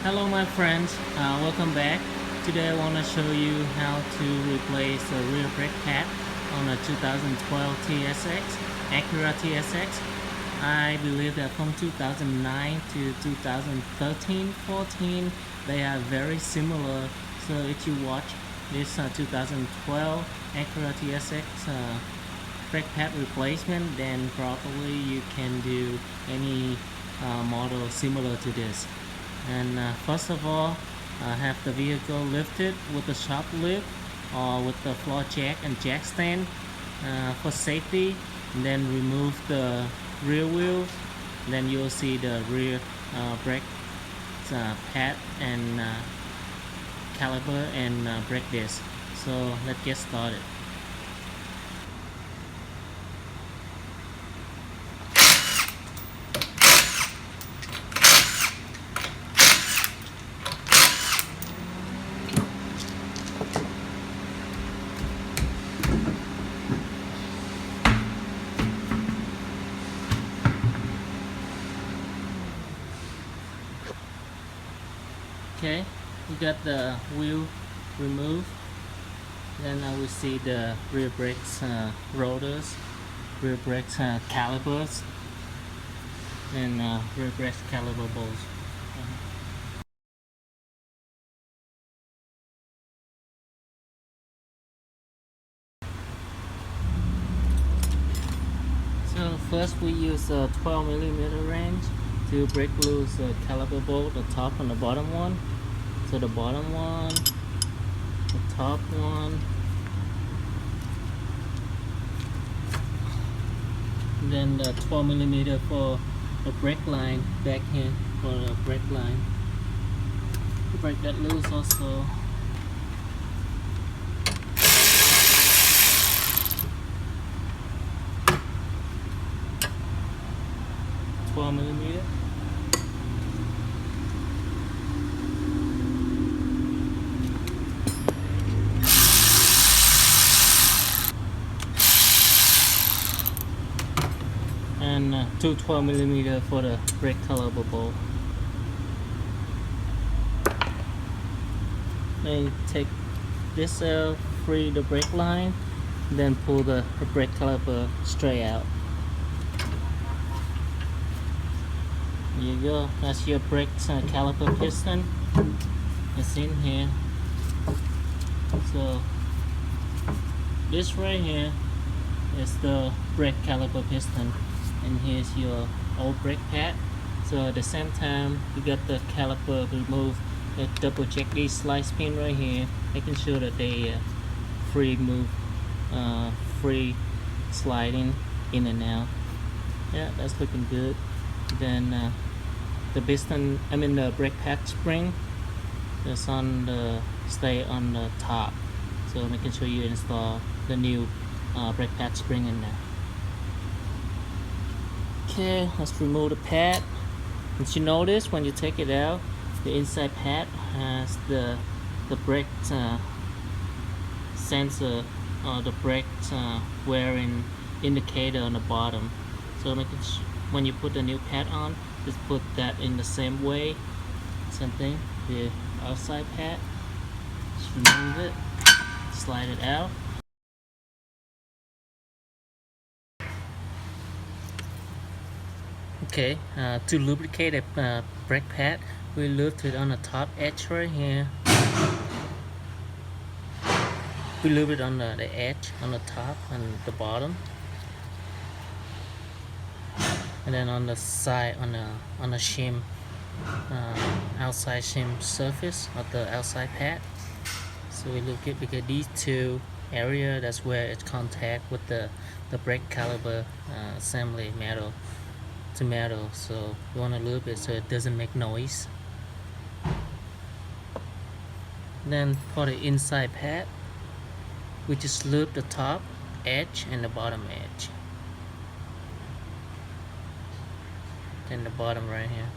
Hello my friends, welcome back. Today I want to show you how to replace the rear brake pad on a 2012 TSX, Acura TSX. I believe that from 2009 to 2013-14 they are very similar. So if you watch this 2012 Acura TSX brake pad replacement, then probably you can do any model similar to this. And first of all, have the vehicle lifted with the shop lift or with the floor jack and jack stand for safety. And then remove the rear wheels. Then you'll see the rear brake pad and caliper and brake disc. So let's get started. Okay, we got the wheel removed. Then I will see the rear brakes rotors, rear brakes calipers, and rear brakes caliper bolts. So first we use a 12mm wrench to break loose the caliper bolt, the top and the bottom one. So the bottom one, the top one, and then the 12mm for the brake line back here for the brake line. Break that loose also. $12mm. And two 12mm for the brake caliper bolt. Then take this out, free the brake line, then pull the brake caliper straight out. There you go, that's your brake caliper piston. It's in here. So this right here is the brake caliper piston, and here's your old brake pad. So at the same time you got the caliper removed. Let's double check these slide pin right here, making sure that they free move, free sliding in and out. Yeah, that's looking good. Then the piston, the brake pad spring is on the stay on the top. So making sure you install the new brake pad spring in there. Okay, let's remove the pad. As you notice, when you take it out, the inside pad has the brake sensor or the brake wearing indicator on the bottom. So when you put the new pad on, just put that in the same way. Same thing, the outside pad. Just remove it, slide it out. Okay, to lubricate a brake pad, we lift it on the top edge right here. We lube it on the edge, on the top and the bottom, and then on the side, on the shim, outside shim surface of the outside pad. So we look at, because these two area, that's where it's contact with the brake caliper assembly metal to metal. So you want to lube it so it doesn't make noise. Then for the inside pad, we just lube the top edge and the bottom edge. Then the bottom right here.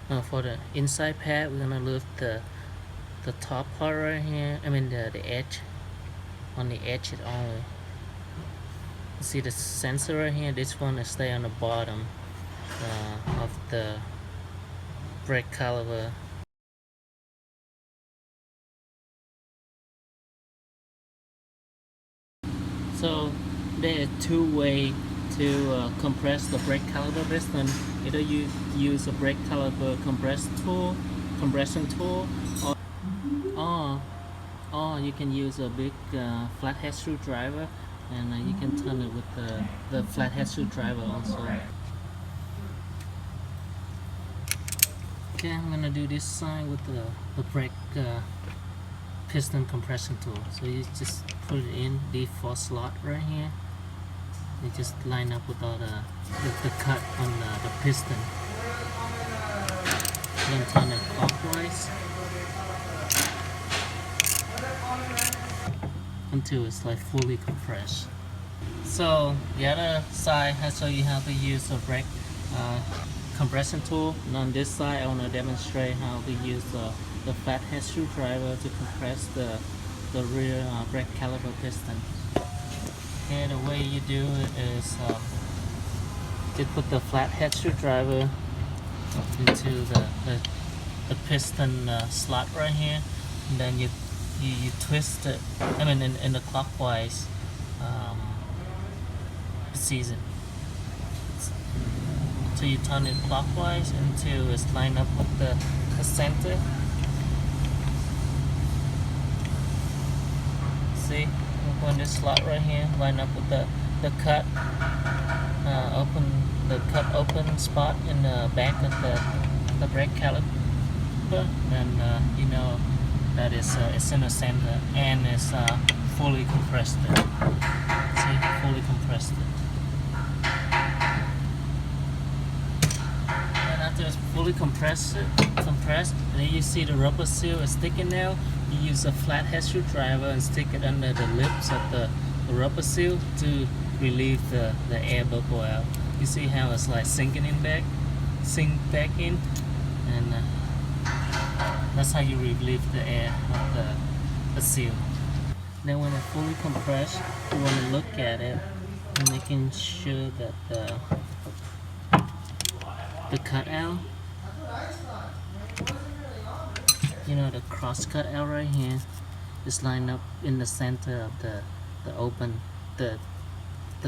Now for the inside pad, we're gonna lift the top part right here. The edge. On the edge it only. See the sensor right here, this one is stay on the bottom of the brake caliper. So there are two ways to compress the brake caliper piston. Either you use a brake caliper compression tool, or, or you can use a big flathead screwdriver, and you can turn it with the flathead screwdriver also. Okay, I'm gonna do this side with the brake piston compression tool. So you just put it in default slot right here. You just line up with all the cut on the piston. Then turn it clockwise until it's like fully compressed. So the other side, I show you how to use a brake compression tool, and on this side I want to demonstrate how to use the flathead screwdriver to compress the rear brake caliper piston. Okay, the way you do it is you put the flathead screwdriver into the piston slot right here, and then you twist it, I mean in the clockwise precision. So you turn it clockwise until it's lined up with the center. See, open this slot right here, line up with the cut, open spot in the back of the brake caliper, and you know that it's in the center and it's fully compressed. See, fully compressed. After it's fully compressed, and then you see the rubber seal is sticking now. You use a flathead screwdriver and stick it under the lips of the rubber seal to relieve the air bubble out. You see how it's like sink back in, and that's how you relieve the air of the seal. Then when it's fully compressed, you want to look at it and making sure that the cutout, you know, the cross cutout right here is lined up in the center of the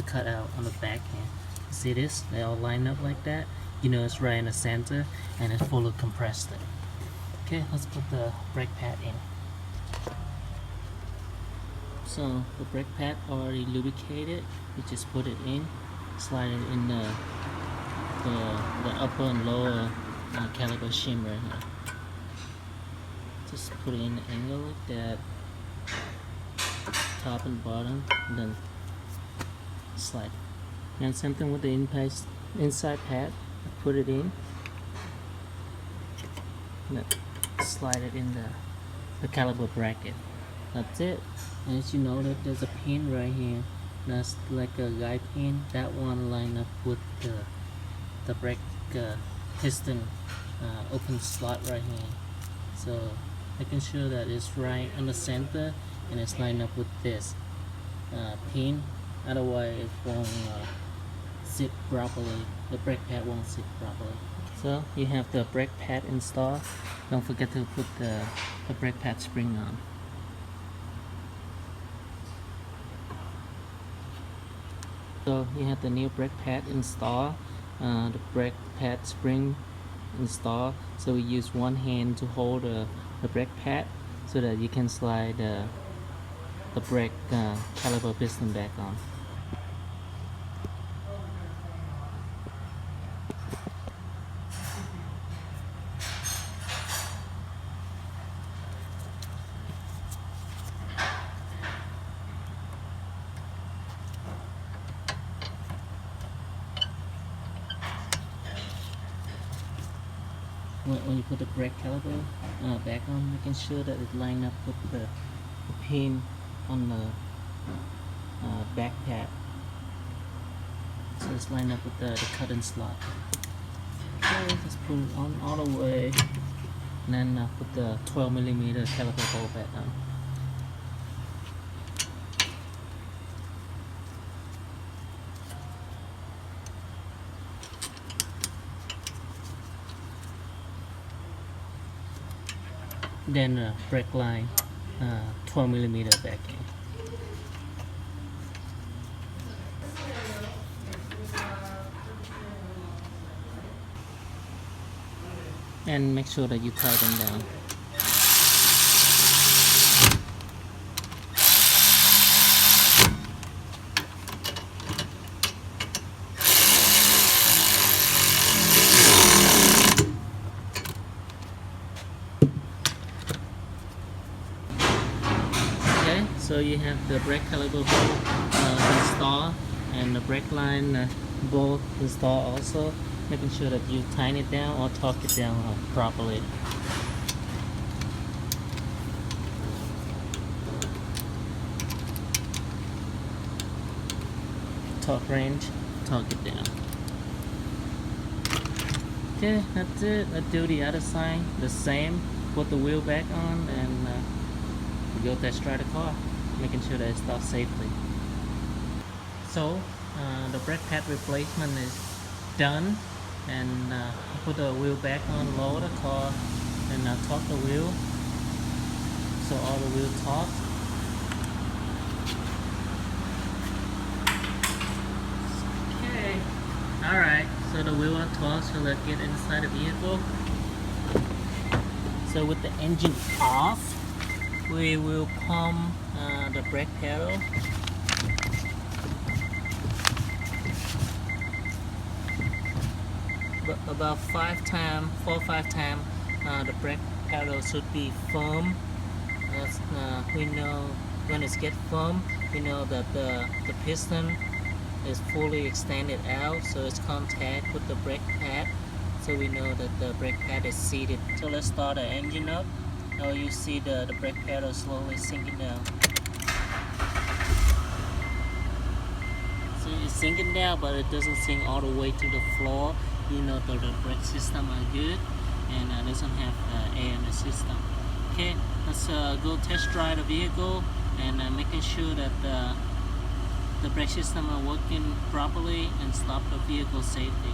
cutout on the back here. You see this? They all line up like that. You know it's right in the center and it's fully compressed. Okay, let's put the brake pad in. So the brake pad already lubricated. You just put it in, slide it in the upper and lower caliper shim right here. Just put it in the angle like that, top and bottom, and then slide. And same thing with the inside pad. Put it in, and slide it in the caliper bracket. That's it. And as you know, that there's a pin right here. That's like a guide pin. That one line up with the brake piston open slot right here. So making sure that it's right in the center and it's lined up with this pin. Otherwise it won't sit properly. The brake pad won't sit properly. So you have the brake pad installed. Don't forget to put the brake pad spring on. So you have the new brake pad installed, the brake pad spring installed. So we use one hand to hold the brake pad so that you can slide the brake caliper piston back on. When you put the brake caliper back on, making sure that it line up with the pin on the back pad. So it's lined up with the cut-in slot. Okay, just put it on all the way, and then put the 12mm caliper hole back on. Then brake line 12mm backing. And make sure that you tighten down. Okay, so you have the brake caliper bolt installed and the brake line bolt installed also. Making sure that you tighten it down or torque it down properly. Torque range, torque it down. Okay, that's it. Let's do the other side the same. Put the wheel back on and we go test drive the car, making sure that it starts safely. So the brake pad replacement is done. And put the wheel back on, lower the car, and torque the wheel. So all the wheel torque. Okay. Alright, so the wheel are torqued, so let's get inside the vehicle. So with the engine off, we will pump the brake pedal. About 4 or 5 times the brake pedal should be firm. We know when it gets firm, we know that the piston is fully extended out, so it's contact with the brake pad, so we know that the brake pad is seated. So let's start the engine up. Now you see the brake pedal slowly sinking down. So it's sinking down, but it doesn't sink all the way to the floor. You know that the brake system are good and doesn't have air in the system. Okay, let's go test drive the vehicle and making sure that the brake system are working properly and stop the vehicle safely.